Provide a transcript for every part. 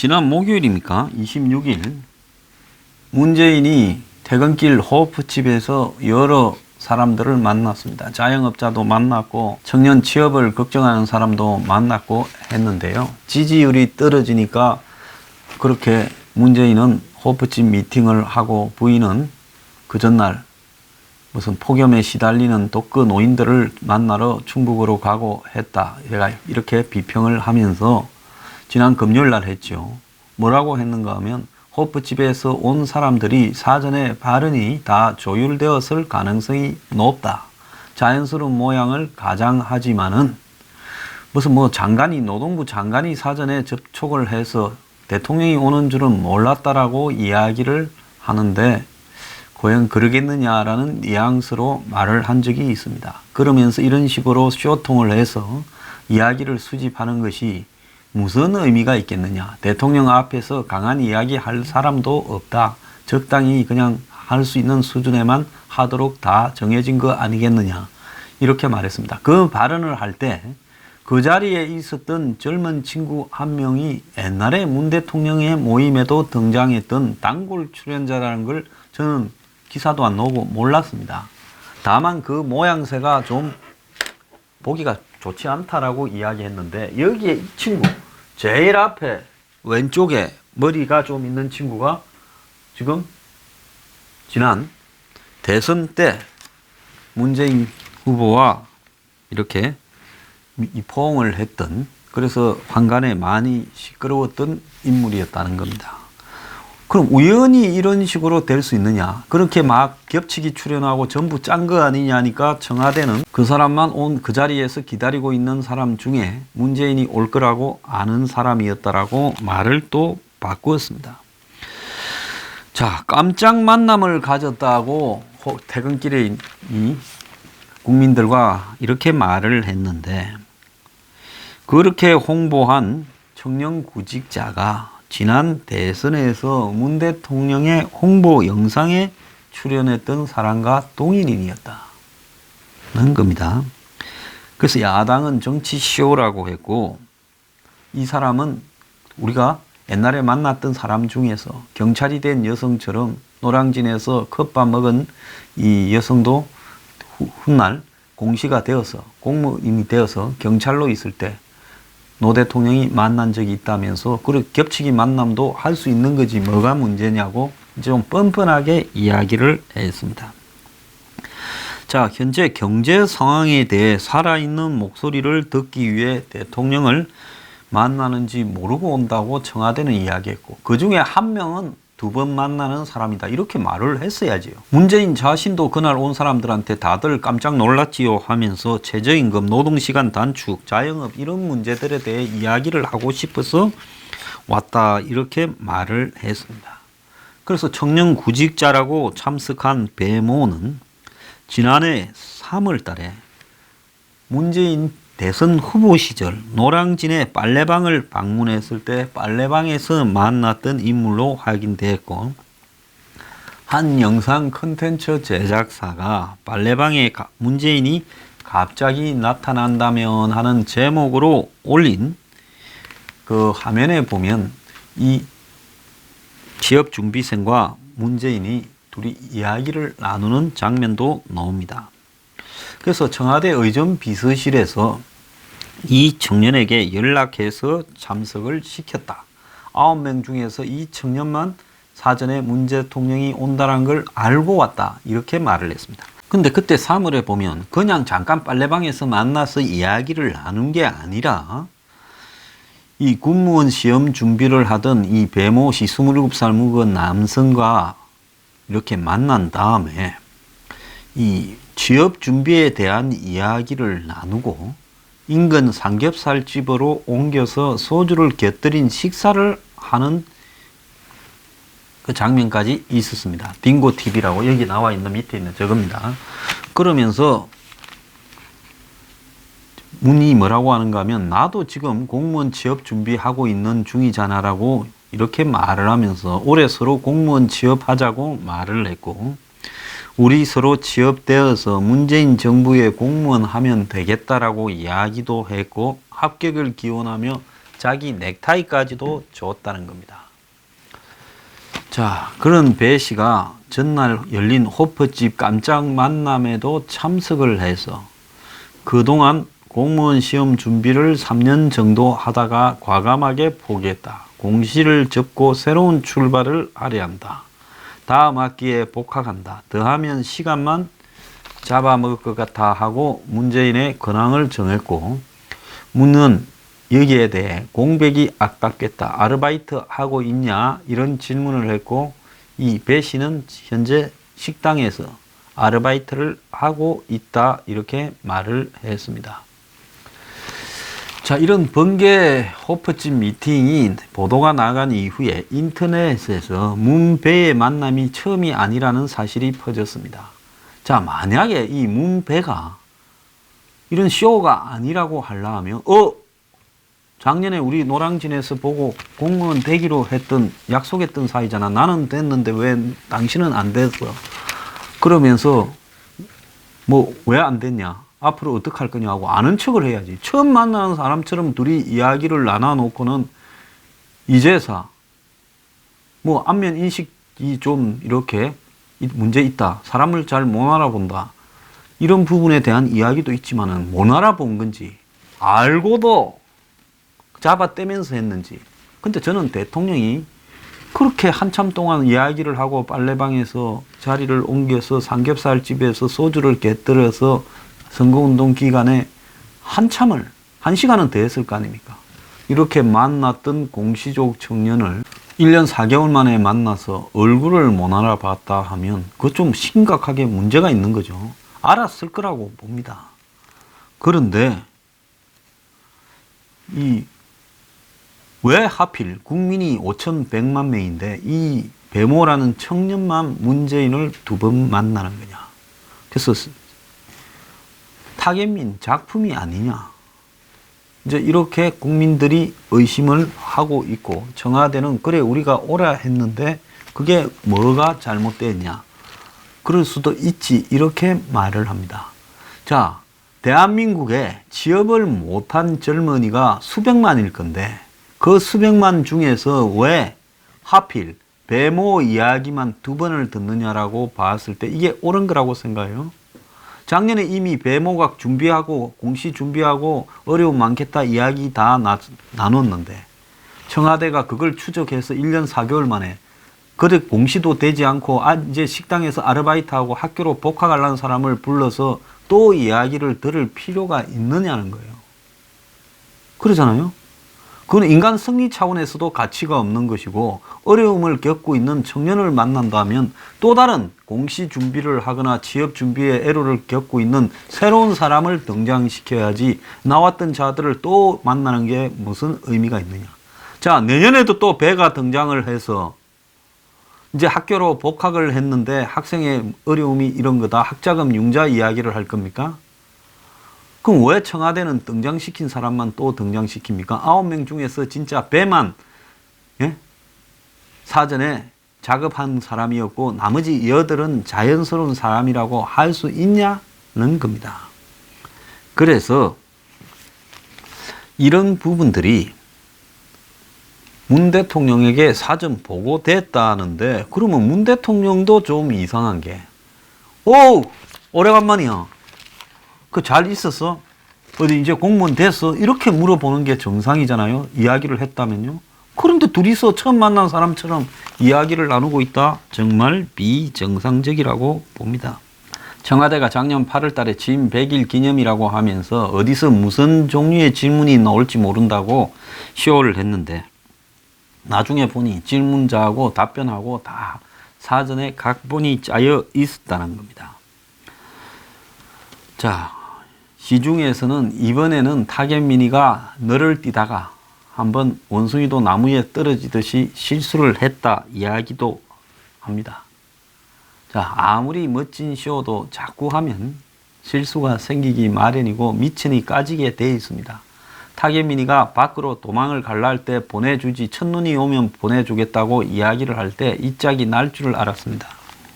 지난 목요일입니까? 26일 문재인이 퇴근길 호프집에서 여러 사람들을 만났습니다. 자영업자도 만났고 청년 취업을 걱정하는 사람도 만났고 했는데요. 지지율이 떨어지니까 그렇게 문재인은 호프집 미팅을 하고 부인은 그 전날 무슨 폭염에 시달리는 독거 노인들을 만나러 충북으로 가고 했다. 이렇게 비평을 하면서 지난 금요일 날 했죠. 뭐라고 했는가 하면 호프집에서 온 사람들이 사전에 발언이 다 조율되었을 가능성이 높다. 자연스러운 모양을 가장하지만은 무슨 장관이 노동부 장관이 사전에 접촉을 해서 대통령이 오는 줄은 몰랐다라고 이야기를 하는데 과연 그러겠느냐라는 뉘앙스로 말을 한 적이 있습니다. 그러면서 이런 식으로 쇼통을 해서 이야기를 수집하는 것이 무슨 의미가 있겠느냐. 대통령 앞에서 강한 이야기 할 사람도 없다. 적당히 그냥 할 수 있는 수준에만 하도록 다 정해진 거 아니겠느냐. 이렇게 말했습니다. 그 발언을 할 때 그 자리에 있었던 젊은 친구 한 명이 옛날에 문 대통령의 모임에도 등장했던 단골 출연자라는 걸 저는 기사도 안 나오고 몰랐습니다. 다만 그 모양새가 좀 보기가 좋지 않다라고 이야기했는데 여기에 이 친구 제일 앞에 왼쪽에 머리가 좀 있는 친구가 지금 지난 대선 때 문재인 후보와 이렇게 포옹을 했던, 그래서 황간에 많이 시끄러웠던 인물이었다는 겁니다. 그럼 우연히 이런 식으로 될 수 있느냐? 그렇게 막 겹치기 출연하고 전부 짠 거 아니냐니까 청와대는 그 사람만 온 그 자리에서 기다리고 있는 사람 중에 문재인이 올 거라고 아는 사람이었다라고 말을 또 바꾸었습니다. 자, 깜짝 만남을 가졌다고 퇴근길에 이 국민들과 이렇게 말을 했는데, 그렇게 홍보한 청년 구직자가 지난 대선에서 문 대통령의 홍보 영상에 출연했던 사람과 동일인이었다는 겁니다. 그래서 야당은 정치쇼라고 했고, 이 사람은 우리가 옛날에 만났던 사람 중에서 경찰이 된 여성처럼 노량진에서 컵밥 먹은 이 여성도 훗날 공시가 되어서 공무원이 되어서 경찰로 있을 때 노 대통령이 만난 적이 있다면서 그렇게 겹치기 만남도 할 수 있는 거지 뭐가 문제냐고 좀 뻔뻔하게 이야기를 했습니다. 자, 현재 경제 상황에 대해 살아있는 목소리를 듣기 위해 대통령을 만나는지 모르고 온다고 청와대는 이야기했고, 그 중에 한 명은 2번 만나는 사람이다. 이렇게 말을 했어야지요. 문재인 자신도 그날 온 사람들한테 다들 깜짝 놀랐지요 하면서 최저임금, 노동시간 단축, 자영업 이런 문제들에 대해 이야기를 하고 싶어서 왔다. 이렇게 말을 했습니다. 그래서 청년 구직자라고 참석한 배모는 지난해 3월 달에 문재인 대선 후보 시절 노량진의 빨래방을 방문했을 때 빨래방에서 만났던 인물로 확인됐고, 한 영상 콘텐츠 제작사가 빨래방에 문재인이 갑자기 나타난다면 하는 제목으로 올린 그 화면에 보면 이 취업준비생과 문재인이 둘이 이야기를 나누는 장면도 나옵니다. 그래서 청와대 의전비서실에서 이 청년에게 연락해서 참석을 시켰다. 9명 중에서 이 청년만 사전에 문 대통령이 온다는 걸 알고 왔다. 이렇게 말을 했습니다. 근데 그때 3월에 보면 그냥 잠깐 빨래방에서 만나서 이야기를 나눈 게 아니라 이 군무원 시험 준비를 하던 이 배모 씨 27살 묵은 남성과 이렇게 만난 다음에 이 취업 준비에 대한 이야기를 나누고 인근 삼겹살집으로 옮겨서 소주를 곁들인 식사를 하는 그 장면까지 있었습니다. 딩고TV라고 여기 나와 있는 밑에 있는 저겁니다. 그러면서 문이 뭐라고 하는가 하면 나도 지금 공무원 취업 준비하고 있는 중이잖아라고 이렇게 말을 하면서 올해 서로 공무원 취업하자고 말을 했고, 우리 서로 취업되어서 문재인 정부의 공무원 하면 되겠다라고 이야기도 했고 합격을 기원하며 자기 넥타이까지도 줬다는 겁니다. 자, 그런 배 씨가 전날 열린 호프집 깜짝 만남에도 참석을 해서 그동안 공무원 시험 준비를 3년 정도 하다가 과감하게 포기했다. 공시를 접고 새로운 출발을 하려 한다. 다음 학기에 복학한다. 더하면 시간만 잡아먹을 것 같아 하고 문재인의 근황을 정했고, 묻는 여기에 대해 공백이 아깝겠다. 아르바이트 하고 있냐? 이런 질문을 했고, 이 배 씨는 현재 식당에서 아르바이트를 하고 있다. 이렇게 말을 했습니다. 자, 이런 번개 호프집 미팅이 보도가 나간 이후에 인터넷에서 문배의 만남이 처음이 아니라는 사실이 퍼졌습니다. 자, 만약에 이 문배가 이런 쇼가 아니라고 하려면 작년에 우리 노량진에서 보고 공무원 되기로 했던 약속했던 사이잖아. 나는 됐는데 왜 당신은 안 됐어? 그러면서 뭐 왜 안 됐냐? 앞으로 어떻게 할 거냐고 아는 척을 해야지. 처음 만나는 사람처럼 둘이 이야기를 나눠놓고는 이제사 뭐 안면 인식이 좀 이렇게 문제 있다. 사람을 잘 못 알아본다. 이런 부분에 대한 이야기도 있지만은 못 알아본 건지 알고도 잡아떼면서 했는지. 근데 저는 대통령이 그렇게 한참 동안 이야기를 하고 빨래방에서 자리를 옮겨서 삼겹살집에서 소주를 곁들여서 선거운동 기간에 한참을, 1시간은 더 했을 거 아닙니까? 이렇게 만났던 공시족 청년을 1년 4개월 만에 만나서 얼굴을 못 알아봤다 하면 그거 좀 심각하게 문제가 있는 거죠. 알았을 거라고 봅니다. 그런데 왜 하필 국민이 5,100만 명인데 이 배모라는 청년만 문재인을 2번 만나는 거냐. 그래서 타겟민 작품이 아니냐. 이제 이렇게 국민들이 의심을 하고 있고, 청와대는 그래 우리가 오라 했는데 그게 뭐가 잘못됐냐. 그럴 수도 있지. 이렇게 말을 합니다. 자, 대한민국에 취업을 못한 젊은이가 수백만일 건데 그 수백만 중에서 왜 하필 배모 이야기만 2번을 듣느냐라고 봤을 때 이게 옳은 거라고 생각해요. 작년에 이미 배모각 준비하고 공시 준비하고 어려움 많겠다 이야기 다 나눴는데 청와대가 그걸 추적해서 1년 4개월 만에 그래 공시도 되지 않고 이제 식당에서 아르바이트하고 학교로 복학하려는 사람을 불러서 또 이야기를 들을 필요가 있느냐는 거예요. 그러잖아요. 그건 인간 승리 차원에서도 가치가 없는 것이고, 어려움을 겪고 있는 청년을 만난다면 또 다른 공시 준비를 하거나 취업 준비에 애로를 겪고 있는 새로운 사람을 등장시켜야지 나왔던 자들을 또 만나는 게 무슨 의미가 있느냐. 자, 내년에도 또 배가 등장을 해서 이제 학교로 복학을 했는데 학생의 어려움이 이런 거다. 학자금 융자 이야기를 할 겁니까? 그럼 왜 청와대는 등장시킨 사람만 또 등장시킵니까? 9명 중에서 진짜 배만 사전에 작업한 사람이었고 나머지 8은 자연스러운 사람이라고 할 수 있냐는 겁니다. 그래서 이런 부분들이 문 대통령에게 사전 보고됐다는데, 그러면 문 대통령도 좀 이상한 게, 오래간만이야. 그 잘 있었어? 어디 이제 공무원 됐어? 이렇게 물어보는 게 정상이잖아요. 이야기를 했다면요. 그런데 둘이서 처음 만난 사람처럼 이야기를 나누고 있다? 정말 비정상적이라고 봅니다. 청와대가 작년 8월 달에 취임 100일 기념이라고 하면서 어디서 무슨 종류의 질문이 나올지 모른다고 쇼를 했는데, 나중에 보니 질문자하고 답변하고 다 사전에 각본이 짜여 있었다는 겁니다. 자, 시중에서는 이번에는 타겟민이가 너를 뛰다가 한번 원숭이도 나무에 떨어지듯이 실수를 했다 이야기도 합니다. 자, 아무리 멋진 쇼도 자꾸 하면 실수가 생기기 마련이고 미천이 까지게 되어 있습니다. 타겟민이가 밖으로 도망을 갈라 할 때 보내주지 첫눈이 오면 보내주겠다고 이야기를 할 때 이 짝이 날 줄을 알았습니다.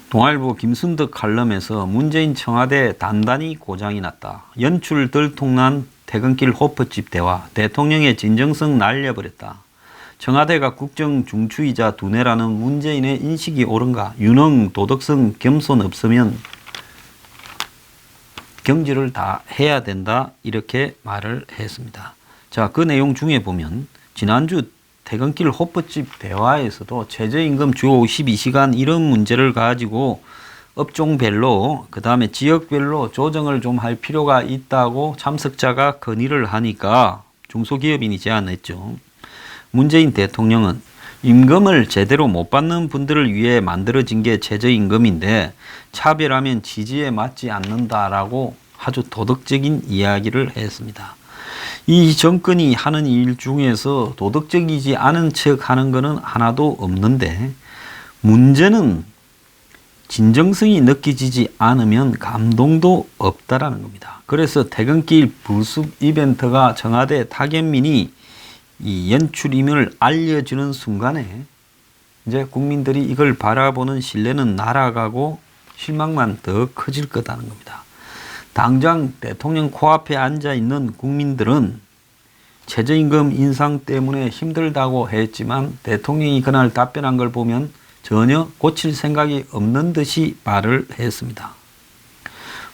동아일보 김순덕 칼럼에서 문재인 청와대 단단히 고장이 났다. 연출 들통난 퇴근길 호프집 대화, 대통령의 진정성 날려버렸다. 청와대가 국정 중추이자 두뇌라는 문재인의 인식이 옳은가? 유능, 도덕성, 겸손 없으면 경질을 다 해야 된다. 이렇게 말을 했습니다. 자, 그 내용 중에 보면 지난주 퇴근길 호프집 대화에서도 최저임금 주 52시간 이런 문제를 가지고 업종별로 그 다음에 지역별로 조정을 좀 할 필요가 있다고 참석자가 건의를 하니까 중소기업인이 제안했죠. 문재인 대통령은 임금을 제대로 못 받는 분들을 위해 만들어진 게 최저임금인데 차별하면 지지에 맞지 않는다라고 아주 도덕적인 이야기를 했습니다. 이 정권이 하는 일 중에서 도덕적이지 않은 척 하는 것은 하나도 없는데 문제는 진정성이 느껴지지 않으면 감동도 없다라는 겁니다. 그래서 퇴근길 불숲 이벤트가 청와대 타겟민이 이 연출임을 알려주는 순간에 이제 국민들이 이걸 바라보는 신뢰는 날아가고 실망만 더 커질 거다는 겁니다. 당장 대통령 코앞에 앉아 있는 국민들은 최저임금 인상 때문에 힘들다고 했지만 대통령이 그날 답변한 걸 보면 전혀 고칠 생각이 없는 듯이 말을 했습니다.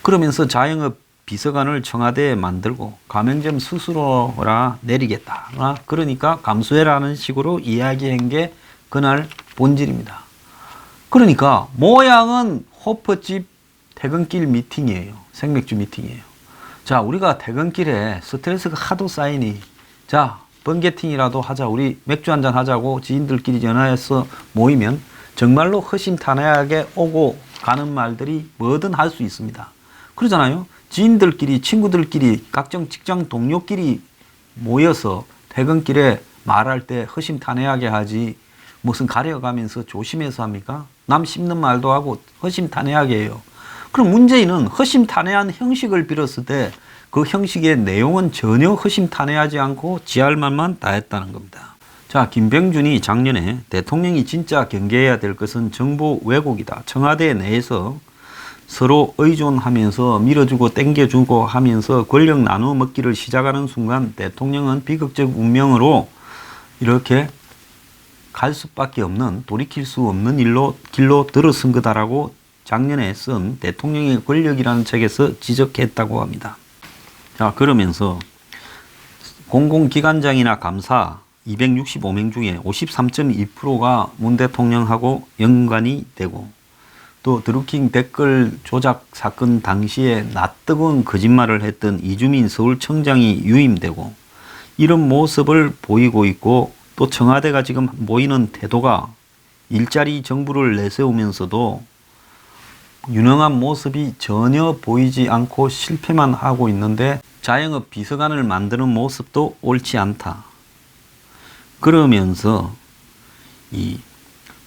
그러면서 자영업 비서관을 청와대에 만들고 가맹점 스스로라 내리겠다. 그러니까 감수해라는 식으로 이야기한 게 그날 본질입니다. 그러니까 모양은 호프집 퇴근길 미팅이에요. 생맥주 미팅이에요. 자, 우리가 퇴근길에 스트레스가 하도 쌓이니 자, 번개팅이라도 하자. 우리 맥주 한잔 하자고 지인들끼리 전화해서 모이면 정말로 허심탄회하게 오고 가는 말들이 뭐든 할 수 있습니다. 그러잖아요. 지인들끼리, 친구들끼리, 각종 직장 동료끼리 모여서 퇴근길에 말할 때 허심탄회하게 하지 무슨 가려가면서 조심해서 합니까? 남 씹는 말도 하고 허심탄회하게 해요. 그럼 문재인은 허심탄회한 형식을 빌었을 때 그 형식의 내용은 전혀 허심탄회하지 않고 지할 말만 다 했다는 겁니다. 자, 김병준이 작년에 대통령이 진짜 경계해야 될 것은 정부 왜곡이다. 청와대 내에서 서로 의존하면서 밀어주고 땡겨주고 하면서 권력 나누어 먹기를 시작하는 순간 대통령은 비극적 운명으로 이렇게 갈 수밖에 없는 돌이킬 수 없는 길로 들어선 거다라고 작년에 쓴 대통령의 권력이라는 책에서 지적했다고 합니다. 자, 그러면서 공공기관장이나 감사 265명 중에 53.2%가 문 대통령하고 연관이 되고 또 드루킹 댓글 조작 사건 당시에 낯뜨거운 거짓말을 했던 이주민 서울청장이 유임되고 이런 모습을 보이고 있고 또 청와대가 지금 보이는 태도가 일자리 정부를 내세우면서도 유능한 모습이 전혀 보이지 않고 실패만 하고 있는데 자영업 비서관을 만드는 모습도 옳지 않다. 그러면서 이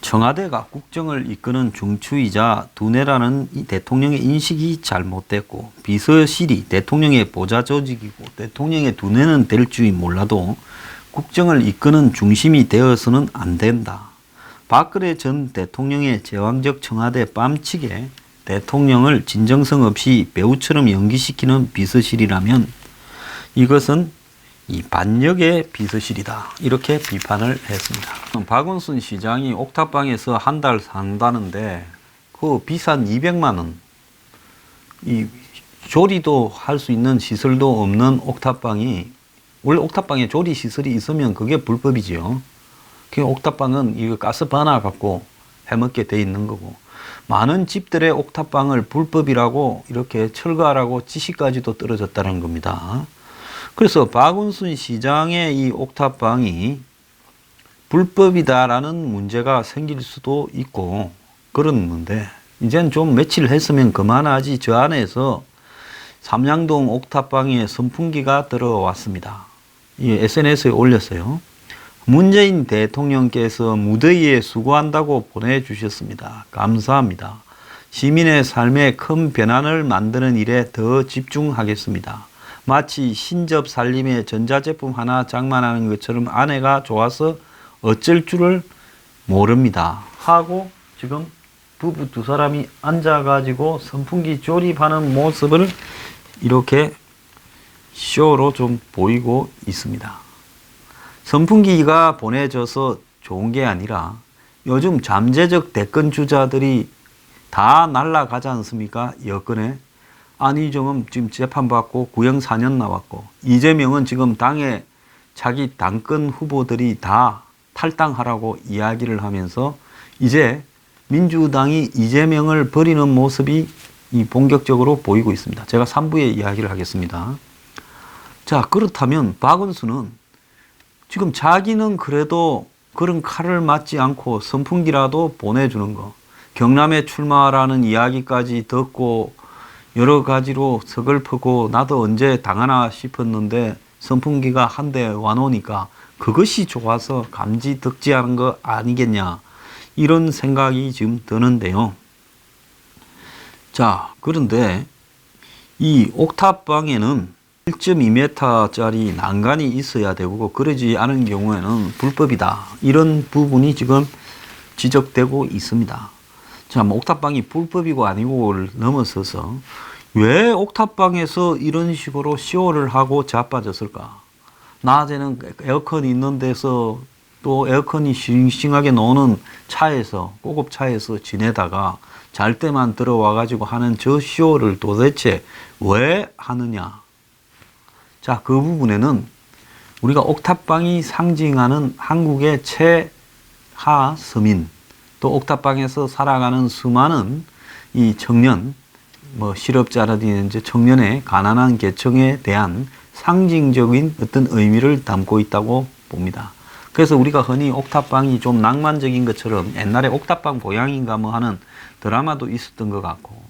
청와대가 국정을 이끄는 중추이자 두뇌라는 이 대통령의 인식이 잘못됐고 비서실이 대통령의 보좌 조직이고 대통령의 두뇌는 될 줄 몰라도 국정을 이끄는 중심이 되어서는 안 된다. 박근혜 전 대통령의 제왕적 청와대 뺨치게 대통령을 진정성 없이 배우처럼 연기시키는 비서실이라면 이것은 이 반역의 비서실이다. 이렇게 비판을 했습니다. 박원순 시장이 옥탑방에서 한 달 산다는데 그 비싼 200만 원, 이 조리도 할 수 있는 시설도 없는 옥탑방이 원래 옥탑방에 조리 시설이 있으면 그게 불법이지요. 그 옥탑방은 이거 가스 버너 갖고 해먹게 돼 있는 거고 많은 집들의 옥탑방을 불법이라고 이렇게 철거하라고 지시까지도 떨어졌다는 겁니다. 그래서 박원순 시장의 이 옥탑방이 불법이다라는 문제가 생길 수도 있고 그러는데 이젠 좀 며칠 했으면 그만하지. 저 안에서 삼양동 옥탑방에 선풍기가 들어왔습니다. 이 SNS에 올렸어요. 문재인 대통령께서 무더위에 수고한다고 보내주셨습니다. 감사합니다. 시민의 삶에 큰 변화를 만드는 일에 더 집중하겠습니다. 마치 신접 살림에 전자제품 하나 장만하는 것처럼 아내가 좋아서 어쩔 줄을 모릅니다. 하고 지금 부부 두 사람이 앉아가지고 선풍기 조립하는 모습을 이렇게 쇼로 좀 보이고 있습니다. 선풍기가 보내져서 좋은 게 아니라 요즘 잠재적 대권 주자들이 다 날아가지 않습니까? 여권에. 안희정은 지금 재판받고 구형 4년 나왔고, 이재명은 지금 당에 자기 당권 후보들이 다 탈당하라고 이야기를 하면서 이제 민주당이 이재명을 버리는 모습이 본격적으로 보이고 있습니다. 제가 3부에 이야기를 하겠습니다. 자, 그렇다면 박은수는 지금 자기는 그래도 그런 칼을 맞지 않고 선풍기라도 보내주는 거, 경남에 출마라는 이야기까지 듣고 여러 가지로 서글프고 나도 언제 당하나 싶었는데 선풍기가 한 대 와놓으니까 그것이 좋아서 감지덕지하는 거 아니겠냐, 이런 생각이 지금 드는데요. 자, 그런데 이 옥탑방에는 1.2m짜리 난간이 있어야 되고 그러지 않은 경우에는 불법이다, 이런 부분이 지금 지적되고 있습니다. 자, 뭐 옥탑방이 불법이고 아니고를 넘어서서 왜 옥탑방에서 이런 식으로 쇼를 하고 자빠졌을까? 낮에는 에어컨이 있는 데서 또 에어컨이 싱싱하게 노는 차에서, 고급차에서 지내다가 잘 때만 들어와 가지고 하는 저 쇼를 도대체 왜 하느냐? 자, 그 부분에는 우리가 옥탑방이 상징하는 한국의 최하 서민, 또 옥탑방에서 살아가는 수많은 이 청년, 뭐 실업자라든지 청년의 가난한 계층에 대한 상징적인 어떤 의미를 담고 있다고 봅니다. 그래서 우리가 흔히 옥탑방이 좀 낭만적인 것처럼 옛날에 옥탑방 고양인가 뭐 하는 드라마도 있었던 것 같고,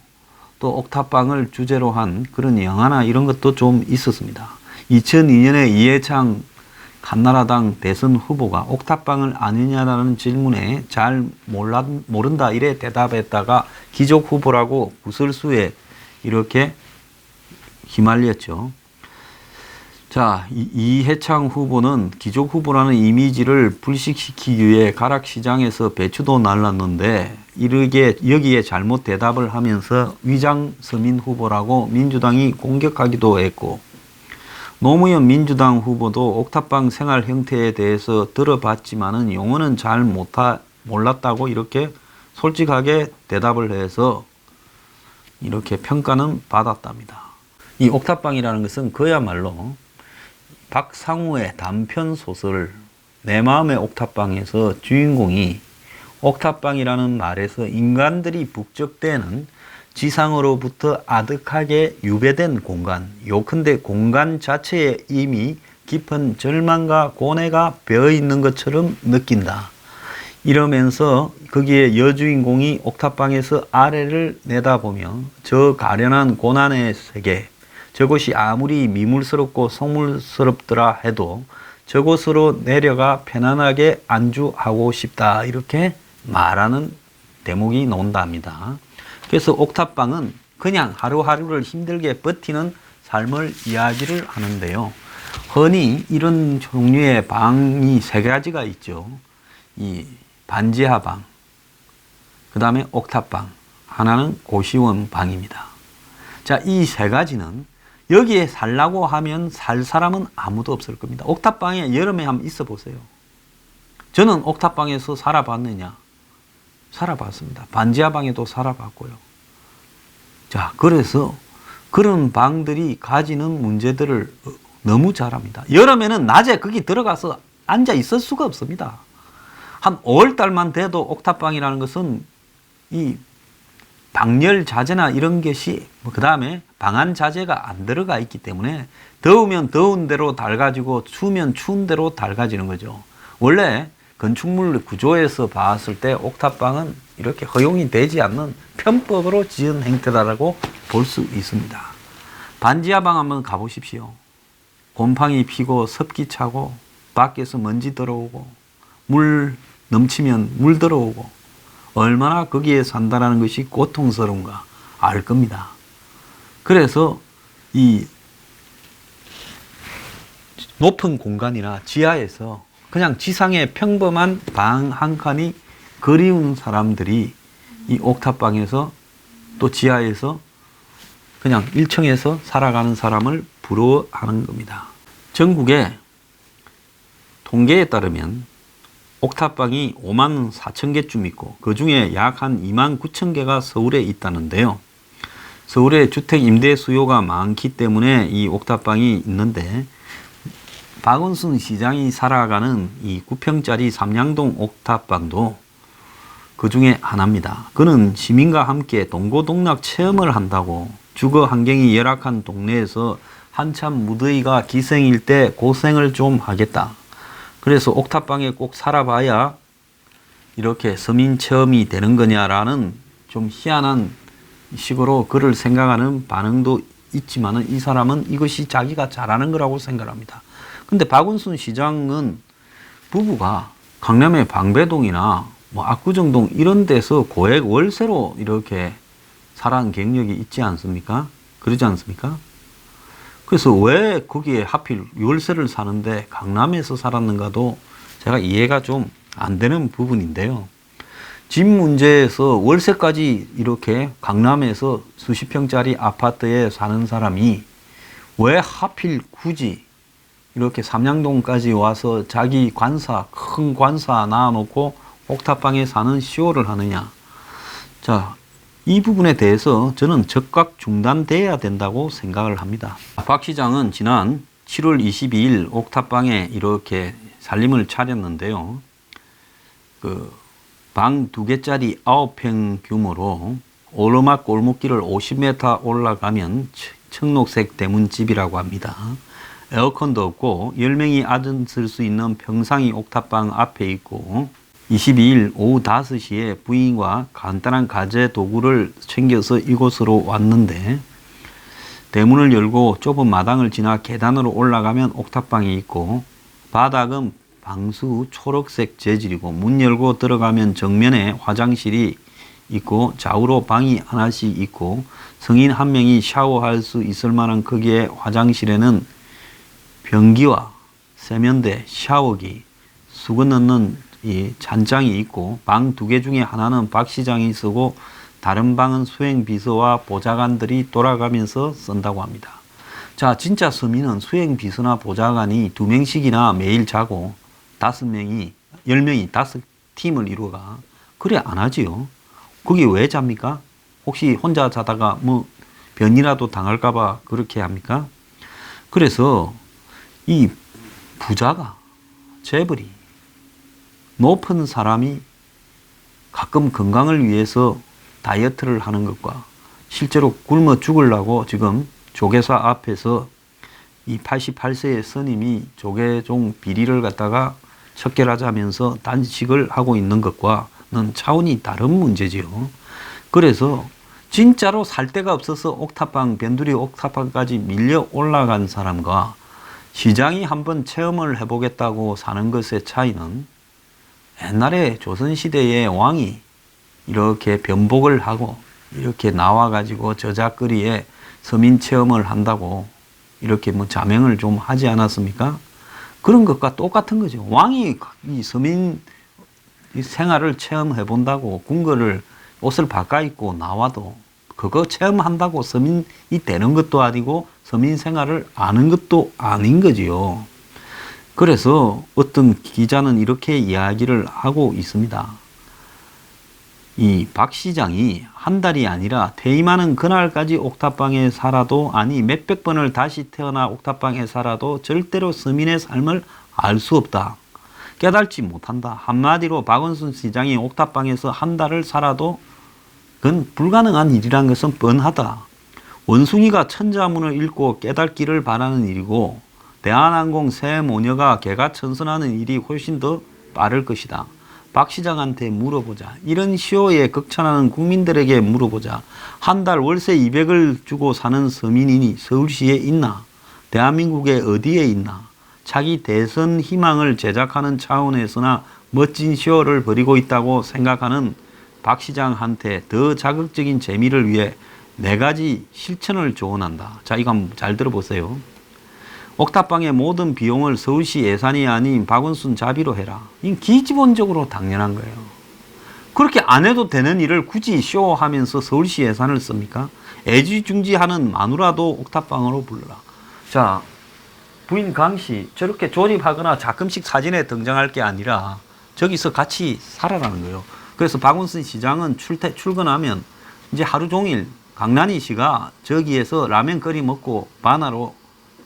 또 옥탑방을 주제로 한 그런 영화나 이런 것도 좀 있었습니다. 2002년에 이해창 한나라당 대선 후보가 옥탑방을 아느냐라는 질문에 잘 모른다 이래 대답했다가 기족 후보라고 구설수에 이렇게 휘말렸죠. 자, 이해창 후보는 기족 후보라는 이미지를 불식시키기 위해 가락시장에서 배추도 날랐는데 여기에 잘못 대답을 하면서 위장 서민 후보라고 민주당이 공격하기도 했고, 노무현 민주당 후보도 옥탑방 생활 형태에 대해서 들어봤지만은 용어는 잘 몰랐다고 이렇게 솔직하게 대답을 해서 이렇게 평가는 받았답니다. 이 옥탑방이라는 것은 그야말로 박상우의 단편 소설 내 마음의 옥탑방에서 주인공이 옥탑방이라는 말에서 인간들이 북적대는 지상으로부터 아득하게 유배된 공간, 요컨대 공간 자체에 이미 깊은 절망과 고뇌가 배어있는 것처럼 느낀다. 이러면서 거기에 여주인공이 옥탑방에서 아래를 내다보며 저 가련한 고난의 세계, 저곳이 아무리 미물스럽고 속물스럽더라 해도 저곳으로 내려가 편안하게 안주하고 싶다, 이렇게 말하는 대목이 나온답니다. 그래서 옥탑방은 그냥 하루하루를 힘들게 버티는 삶을 이야기를 하는데요. 흔히 이런 종류의 방이 세 가지가 있죠. 이 반지하방, 그 다음에 옥탑방, 하나는 고시원 방입니다. 자, 이 세 가지는 여기에 살라고 하면 살 사람은 아무도 없을 겁니다. 옥탑방에 여름에 한번 있어 보세요. 저는 옥탑방에서 살아봤느냐? 살아봤습니다. 반지하방에도 살아봤고요. 자, 그래서 그런 방들이 가지는 문제들을 너무 잘 압니다. 여름에는 낮에 거기 들어가서 앉아 있을 수가 없습니다. 한 5월달만 돼도 옥탑방이라는 것은 이 방열 자재나 이런 것이, 그 다음에 방안 자재가 안 들어가 있기 때문에 더우면 더운 대로 닳아지고 추우면 추운 대로 닳아지는 거죠. 원래 건축물 구조에서 봤을 때 옥탑방은 이렇게 허용이 되지 않는 편법으로 지은 행태다라고 볼 수 있습니다. 반지하방 한번 가보십시오. 곰팡이 피고 습기 차고 밖에서 먼지 들어오고 물 넘치면 물 들어오고 얼마나 거기에 산다라는 것이 고통스러운가 알 겁니다. 그래서 이 높은 공간이나 지하에서 그냥 지상의 평범한 방 한 칸이 그리운 사람들이 이 옥탑방에서 또 지하에서 그냥 1층에서 살아가는 사람을 부러워하는 겁니다. 전국에 통계에 따르면 옥탑방이 5만 4천 개쯤 있고 그 중에 약 한 2만 9천 개가 서울에 있다는데요. 서울에 주택 임대 수요가 많기 때문에 이 옥탑방이 있는데 박원순 시장이 살아가는 이 9평짜리 삼양동 옥탑방도 그 중에 하나입니다. 그는 시민과 함께 동고동락 체험을 한다고 주거 환경이 열악한 동네에서 한참 무더위가 기생일 때 고생을 좀 하겠다. 그래서 옥탑방에 꼭 살아봐야 이렇게 서민 체험이 되는 거냐라는 좀 희한한 식으로 그를 생각하는 반응도 있지만은 이 사람은 이것이 자기가 잘하는 거라고 생각합니다. 근데 박원순 시장은 부부가 강남의 방배동이나 뭐 압구정동 이런 데서 고액 월세로 이렇게 살아온 경력이 있지 않습니까? 그러지 않습니까? 그래서 왜 거기에 하필 월세를 사는데 강남에서 살았는가도 제가 이해가 좀 안 되는 부분인데요. 집 문제에서 월세까지 이렇게 강남에서 수십 평짜리 아파트에 사는 사람이 왜 하필 굳이 이렇게 삼양동까지 와서 자기 관사, 큰 관사 놔놓고 옥탑방에 사는 시호를 하느냐. 자, 이 부분에 대해서 저는 즉각 중단돼야 된다고 생각을 합니다. 박 시장은 지난 7월 22일 옥탑방에 이렇게 살림을 차렸는데요. 방 2개짜리 9평 규모로 오르막 골목길을 50m 올라가면 청록색 대문집이라고 합니다. 에어컨도 없고 10명이 앉을 수 있는 평상이 옥탑방 앞에 있고 22일 오후 5시에 부인과 간단한 가재 도구를 챙겨서 이곳으로 왔는데 대문을 열고 좁은 마당을 지나 계단으로 올라가면 옥탑방이 있고 바닥은 방수 초록색 재질이고 문 열고 들어가면 정면에 화장실이 있고 좌우로 방이 하나씩 있고 성인 한 명이 샤워할 수 있을 만한 크기의 화장실에는 변기와 세면대, 샤워기, 수건 넣는 이 잔장이 있고 방 2개 중에 하나는 박 시장이 쓰고 다른 방은 수행 비서와 보좌관들이 돌아가면서 쓴다고 합니다. 자, 진짜 서민은 수행 비서나 보좌관이 2명씩이나 매일 자고 5명이 10명이 5팀을 이루어가 그래 안 하지요. 거기 왜 잡니까? 혹시 혼자 자다가 뭐 변이라도 당할까봐 그렇게 합니까? 그래서 이 부자가 재벌이 높은 사람이 가끔 건강을 위해서 다이어트를 하는 것과 실제로 굶어 죽으려고 지금 조계사 앞에서 이 88세의 스님이 조계종 비리를 갖다가 척결하자면서 단식을 하고 있는 것과는 차원이 다른 문제지요. 그래서 진짜로 살 데가 없어서 옥탑방, 변두리 옥탑방까지 밀려 올라간 사람과 시장이 한번 체험을 해보겠다고 사는 것의 차이는 옛날에 조선시대의 왕이 이렇게 변복을 하고 이렇게 나와가지고 저작거리에 서민 체험을 한다고 이렇게 뭐 자명을 좀 하지 않았습니까? 그런 것과 똑같은 거죠. 왕이 이 서민 생활을 체험해 본다고 궁궐을 옷을 바꿔 입고 나와도 그거 체험한다고 서민이 되는 것도 아니고 서민 생활을 아는 것도 아닌 거지요. 그래서 어떤 기자는 이렇게 이야기를 하고 있습니다. 이 박 시장이 한 달이 아니라 퇴임하는 그날까지 옥탑방에 살아도 아니 몇백 번을 다시 태어나 옥탑방에 살아도 절대로 서민의 삶을 알 수 없다. 깨닫지 못한다. 한마디로 박원순 시장이 옥탑방에서 한 달을 살아도 그건 불가능한 일이란 것은 뻔하다. 원숭이가 천자문을 읽고 깨닫기를 바라는 일이고 대한항공 새 모녀가 개가천선하는 일이 훨씬 더 빠를 것이다. 박 시장한테 물어보자. 이런 시호에 극찬하는 국민들에게 물어보자. 한 달 월세 200을 주고 사는 서민이 서울시에 있나? 대한민국에 어디에 있나? 자기 대선 희망을 제작하는 차원에서나 멋진 시호를 벌이고 있다고 생각하는 박 시장한테 더 자극적인 재미를 위해 4가지 실천을 조언한다. 자, 이거 한번 잘 들어보세요. 옥탑방의 모든 비용을 서울시 예산이 아닌 박원순 자비로 해라. 이건 기본적으로 당연한 거예요. 그렇게 안 해도 되는 일을 굳이 쇼하면서 서울시 예산을 씁니까? 애지중지하는 마누라도 옥탑방으로 불러라. 자, 부인 강씨 저렇게 조립하거나 가끔씩 사진에 등장할 게 아니라 저기서 같이 살아라는 거예요. 그래서 박원순 시장은 출근하면 이제 하루 종일 강난희 씨가 저기에서 라면 끓이 먹고 바나로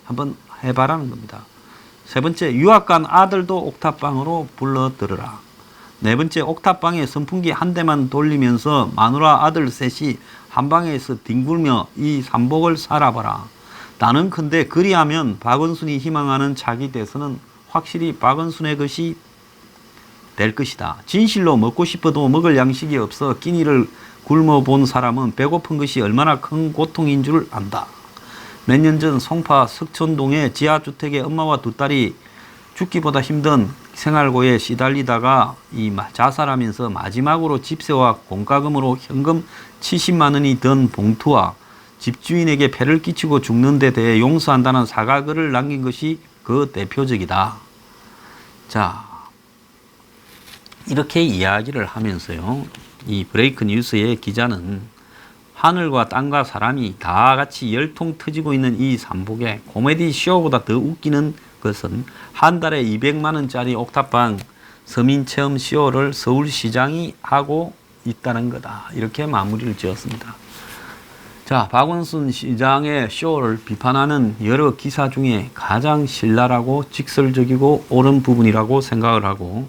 한번 해봐라는 겁니다. 세 번째, 유학 간 아들도 옥탑방으로 불러들으라. 네 번째, 옥탑방에 선풍기 한 대만 돌리면서 마누라 아들 셋이 한 방에서 뒹굴며 이 삼복을 살아봐라. 나는 근데 그리하면 박원순이 희망하는 차기 대선은 확실히 박원순의 것이 될 것이다. 진실로 먹고 싶어도 먹을 양식이 없어 끼니를 굶어본 사람은 배고픈 것이 얼마나 큰 고통인 줄 안다. 몇 년 전 송파 석천동의 지하주택에 엄마와 두 딸이 죽기보다 힘든 생활고에 시달리다가 자살하면서 마지막으로 집세와 공과금으로 현금 70만 원이 든 봉투와 집주인에게 폐를 끼치고 죽는 데 대해 용서한다는 사과글을 남긴 것이 그 대표적이다. 자, 이렇게 이야기를 하면서요, 이 브레이크 뉴스의 기자는 하늘과 땅과 사람이 다 같이 열통 터지고 있는 이 삼복에 코미디 쇼보다 더 웃기는 것은 한 달에 200만 원짜리 옥탑방 서민체험 쇼를 서울시장이 하고 있다는 거다. 이렇게 마무리를 지었습니다. 자, 박원순 시장의 쇼를 비판하는 여러 기사 중에 가장 신랄하고 직설적이고 옳은 부분이라고 생각을 하고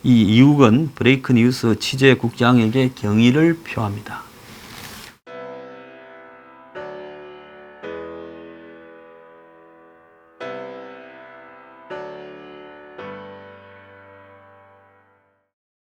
이 이욱은 브레이크 뉴스 취재국장에게 경의를 표합니다.